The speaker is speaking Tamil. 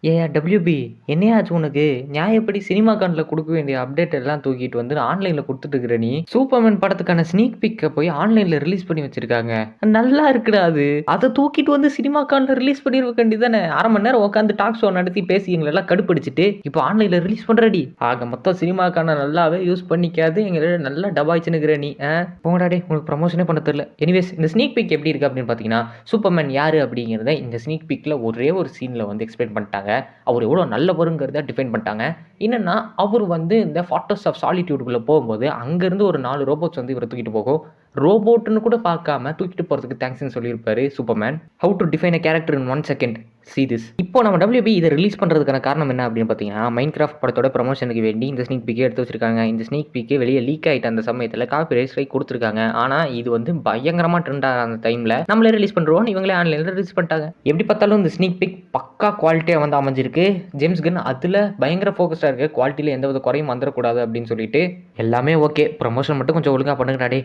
டபிள்யூபி என்னையா ஆச்சு உனக்கு? நியாயப்படி சினிமா கான்ல குடுக்க வேண்டிய அப்டேட் எல்லாம் தூக்கிட்டு வந்து ஆன்லைன்ல குடுத்துட்டு இருக்கிற நீ. சூப்பர்மேன் படத்துக்கான ஸ்னீக் பீக்க போய் ஆன்லைன்ல ரிலீஸ் பண்ணி வச்சிருக்காங்க. நல்லா இருக்குடா அது. அத தூக்கிட்டு வந்து சினிமா கான்ல ரிலீஸ் பண்ணிருக்க வேண்டியதானே. 1/2 மணி நேரம் உட்காந்து டாக் ஷோ நடத்தி பேசி எங்கள எல்லாம் கடுப்படிச்சுட்டு, இப்போ ஆன்லைன்ல ரிலீஸ் பண்றடி. ஆக மொத்தம் சினிமா கான நல்லாவே யூஸ் பண்ணிக்காது. எங்கள நல்லா டபாய்ச்சுன்னுக்குற நீ. போங்கடா டேய் உனக்கு ப்ரமோஷனே பண்ண தெரியல. எனிவேஸ் இந்த ஸ்னீக் பீக் எப்படி இருக்கு அப்படின்னு பார்த்தீங்கன்னா, சூப்பர்மேன் யாரு அப்படிங்கிறத இந்த ஸ்னீக் பீக்ல ஒரே ஒரு சீன்ல வந்து எக்ஸ்பிளைன் பண்ணிட்டாங்க. அவர் எவ்வளோ நல்லவருங்கிறத டிஃபைன் பண்ணிட்டாங்க. என்னன்னா, அவர் வந்து இந்த ஃபார்ட்ரஸ் ஆஃப் சாலிட்யூடுக்குள்ள போகும்போது, அங்கருந்து ஒரு 4 ரோபோட்ஸ் வந்து இவர தூக்கிட்டு போகும். ரோபோட்ன்னு கூட பார்க்காம தூக்கிட்டு போறதுக்கு தேங்க்ஸ்ன்னு சொல்லியிருப்பாரு Superman. How to define a character in 1 second. See this. இப்போ நம்ம WB இத ரிலீஸ் பண்றதுக்கான காரணம் என்ன அப்படின்னு பார்த்தீங்கன்னா, மைன்கிராஃப்ட் படத்தோட ப்ரமோஷனுக்கு வேண்டி இந்த ஸ்னீக் பீக்கே எடுத்து வச்சிருக்காங்க. இந்த ஸ்னீக் பீக்கே வெளிய லீக் ஆயிட்ட அந்த சமயத்துல காப்பிரைட் ஸ்ட்ரைக் குடுத்துருக்காங்க. ஆனா, இது வந்து பயங்கரமா ட்ரெண்ட் ஆன அந்த டைம்ல நம்மளே ரிலீஸ் பண்றோம்னு இவங்களே ஆன்லைன்ல ரிலீஸ் பண்ணிட்டாங்க. எப்படி பார்த்தாலும் இந்த ஸ்னீக் பீக் பக்கா குவாலிட்டியா வந்து அமைஞ்சிருக்கு. ஜேம்ஸ் கன் அதுல பயங்கர ஃபோகஸ்டா இருக்கு. குவாலிட்டில எந்தவித குறையும் வந்துரக்கூடாது அப்படின்னு சொல்லிட்டு எல்லாமே ஓகே. ப்ரமோஷன் மட்டும் கொஞ்சம் ஒழுங்கா பண்ணுங்கடா டேய்.